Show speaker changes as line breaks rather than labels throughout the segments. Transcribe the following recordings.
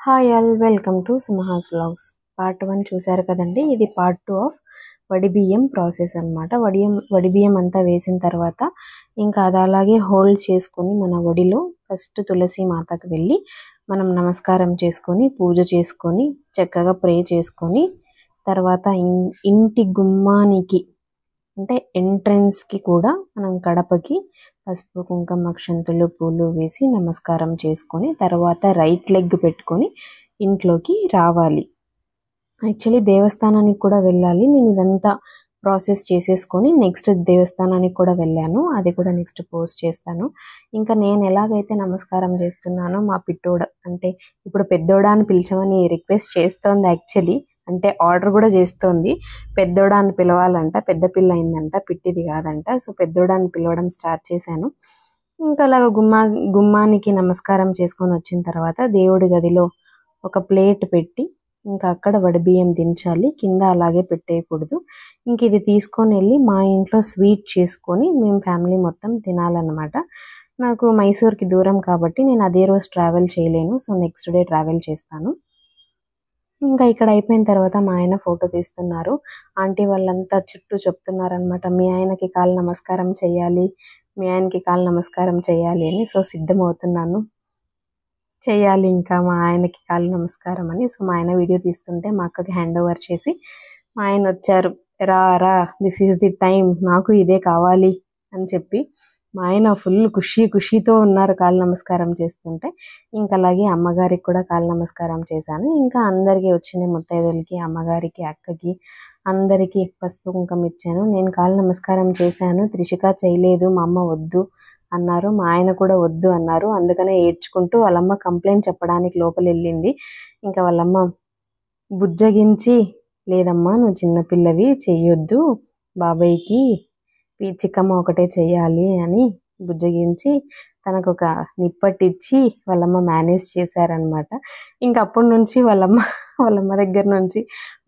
Hi all, welcome to Simha's vlogs. Part 1 చూసారు కదండి. ఇది పార్ట్ 2 ఆఫ్ వడిబియ్యం ప్రాసెస్ అనమాట. వడిబియ్యం అంతా వేసిన తర్వాత ఇంకా అది అలాగే హోల్డ్ చేసుకొని మన వడిలో ఫస్ట్ తులసి మాతకు వెళ్ళి మనం నమస్కారం చేసుకొని పూజ చేసుకొని చక్కగా ప్రే చేసుకొని తర్వాత ఇంటి గుమ్మానికి అంటే ఎంట్రన్స్కి కూడా మనం గడపకి పసుపు కుంకుమ అక్షంతులు పూలు వేసి నమస్కారం చేసుకొని తర్వాత రైట్ లెగ్ పెట్టుకొని ఇంట్లోకి రావాలి. యాక్చువల్లీ దేవస్థానానికి కూడా వెళ్ళాలి. నేను ఇదంతా ప్రాసెస్ చేసేసుకొని నెక్స్ట్ దేవస్థానానికి కూడా వెళ్ళాను. అది కూడా నెక్స్ట్ పోస్ట్ చేస్తాను. ఇంకా నేను ఎలాగైతే నమస్కారం చేస్తున్నానో మా పిట్టోడ అంటే ఇప్పుడు పెద్దోడా అని పిలిచమని రిక్వెస్ట్ చేస్తోంది. యాక్చువల్లీ అంటే ఆర్డర్ కూడా చేస్తోంది. పెద్దోడా అని పిలవాలంట, పెద్ద పిల్ల అయిందంట, పిట్టిది కాదంట. సో పెద్దోడా అని పిలవడం స్టార్ట్ చేశాను. ఇంకా అలాగ గుమ్మానికి నమస్కారం చేసుకొని వచ్చిన తర్వాత దేవుడి గదిలో ఒక ప్లేట్ పెట్టి ఇంకా అక్కడ వడిబియ్యం దించాలి, కింద అలాగే పెట్టేయకూడదు. ఇంక ఇది తీసుకొని వెళ్ళి మా ఇంట్లో స్వీట్ చేసుకొని మేము ఫ్యామిలీ మొత్తం తినాలన్నమాట. నాకు మైసూర్కి దూరం కాబట్టి నేను అదే రోజు ట్రావెల్ చేయలేను. సో నెక్స్ట్ డే ట్రావెల్ చేస్తాను. ఇంకా ఇక్కడ అయిపోయిన తర్వాత మా ఆయన ఫోటో తీస్తున్నారు. ఆంటీ వాళ్ళంతా చుట్టూ చెప్తున్నారనమాట, మీ ఆయనకి కాలు నమస్కారం చేయాలి, మీ ఆయనకి కాలు నమస్కారం చేయాలి అని. సో సిద్ధమవుతున్నాను, చేయాలి ఇంకా మా ఆయనకి కాలు నమస్కారం అని. సో మా ఆయన వీడియో తీస్తుంటే మా అక్కకి హ్యాండ్ ఓవర్ చేసి మా ఆయన వచ్చారు. రా రా, దిస్ ఈజ్ ది టైం, నాకు ఇదే కావాలి అని చెప్పి మా ఆయన ఫుల్ ఖుషీతో ఉన్నారు కాలు నమస్కారం చేస్తుంటే. ఇంకా అలాగే అమ్మగారికి కూడా కాలు నమస్కారం చేశాను. ఇంకా అందరికీ వచ్చిన ముత్తైదులకి, అమ్మగారికి, అక్కకి అందరికీ పసుపు కుంకుమ ఇచ్చాను. నేను కాలు నమస్కారం చేశాను. త్రిషిక చేయలేదు, మా అమ్మ వద్దు అన్నారు, మా ఆయన కూడా వద్దు అన్నారు. అందుకనే ఏడ్చుకుంటూ వాళ్ళమ్మ కంప్లైంట్ చెప్పడానికి లోపల వెళ్ళింది. ఇంకా వాళ్ళమ్మ బుజ్జగించి, లేదమ్మా నువ్వు చిన్నపిల్లవి చెయ్యొద్దు, బాబాయ్కి చిక్కమ్మ ఒకటే చెయ్యాలి అని బుజ్జగించి తనకు ఒక నిప్పట్టిచ్చి వాళ్ళమ్మ మేనేజ్ చేశారనమాట. ఇంక అప్పటి నుంచి వాళ్ళమ్మ దగ్గర నుంచి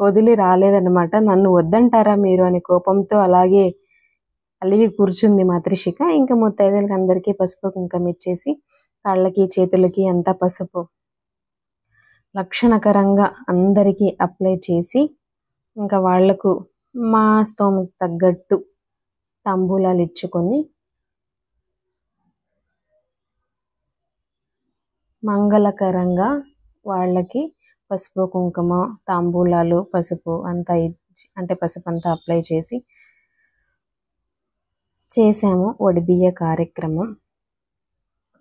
వదిలి రాలేదన్నమాట. నన్ను వద్దంటారా మీరు అని కోపంతో అలాగే కూర్చుంది మా త్రిషిక. ఇంకా ముత్తైదులకి అందరికీ పసుపు కుంకుమ ఇచ్చేసి కాళ్ళకి చేతులకి అంతా పసుపు లక్షణకరంగా అందరికీ అప్లై చేసి ఇంకా వాళ్లకు మా స్తోమకు తగ్గట్టు తాంబూలాలు ఇచ్చుకొని మంగళకరంగా వాళ్ళకి పసుపు కుంకుమ తాంబూలాలు పసుపు అంతా ఇచ్చి అంటే పసుపు అంతా అప్లై చేసాము వడిబియ్య కార్యక్రమం.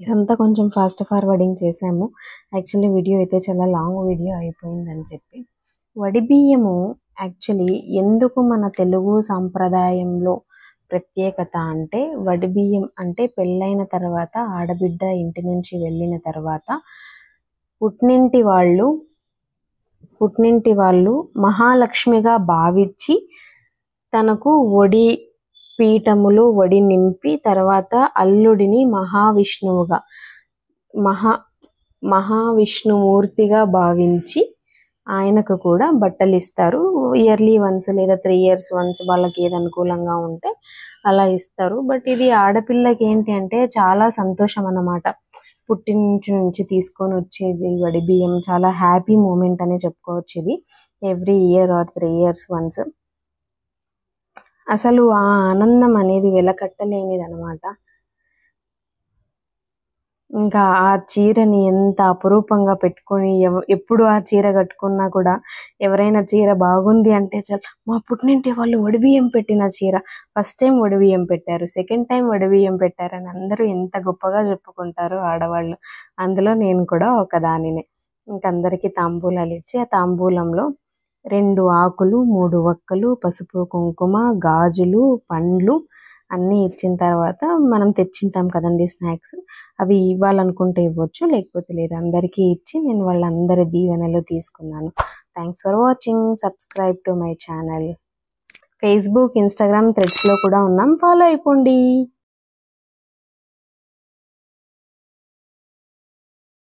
ఇదంతా కొంచెం ఫాస్ట్ ఫార్వర్డింగ్ చేసాము. యాక్చువల్లీ వీడియో అయితే చాలా లాంగ్ వీడియో అయిపోయిందని చెప్పి. వడిబియ్యము యాక్చువల్లీ ఎందుకు మన తెలుగు సాంప్రదాయంలో ప్రత్యేకత అంటే, వడిబియ్యం అంటే పెళ్ళైన తర్వాత ఆడబిడ్డ ఇంటి నుంచి వెళ్ళిన తర్వాత పుట్టినింటి వాళ్ళు మహాలక్ష్మిగా భావించి తనకు వడి పీఠములు వడి నింపి తర్వాత అల్లుడిని మహావిష్ణుమూర్తిగా భావించి ఆయనకు కూడా బట్టలు ఇస్తారు. ఇయర్లీ వన్స్ లేదా 3 years వన్స్ వాళ్ళకి ఏది అనుకూలంగా ఉంటే అలా ఇస్తారు. బట్ ఇది ఆడపిల్లకి ఏంటి అంటే చాలా సంతోషం అన్నమాట. పుట్టినింటి నుంచి తీసుకొని వచ్చేది వడిబియ్యం చాలా హ్యాపీ మూమెంట్ అనే చెప్పుకోవచ్చు. ఇది every year are 3 years once. అసలు ఆ ఆనందం అనేది వెలకట్టలేనిది అనమాట. ఇంకా ఆ చీరని ఎంత అపురూపంగా పెట్టుకొని ఎప్పుడు ఆ చీర కట్టుకున్నా కూడా ఎవరైనా చీర బాగుంది అంటే చాలా, మా పుట్టినింటి వాళ్ళు వడిబియ్యం పెట్టిన చీర, ఫస్ట్ టైం వడిబియ్యం పెట్టారు, సెకండ్ టైం వడిబియ్యం పెట్టారని అందరూ ఎంత గొప్పగా చెప్పుకుంటారు ఆడవాళ్ళు. అందులో నేను కూడా ఒకదానినే. ఇంకందరికీ తాంబూలాలు ఇచ్చి ఆ తాంబూలంలో 2 ఆకులు 3 వక్కలు పసుపు కుంకుమ గాజులు పండ్లు అన్నీ ఇచ్చిన తర్వాత మనం తెచ్చింటాం కదండి స్నాక్స్, అవి ఇవ్వాలనుకుంటే ఇవ్వచ్చు, లేకపోతే లేదు. అందరికీ ఇచ్చి నేను వాళ్ళందరి దీవెనలు తీసుకున్నాను. Thanks for watching. Subscribe to my channel. Facebook, Instagram, థ్రెడ్స్లో కూడా ఉన్నాం, ఫాలో అయిపోండి.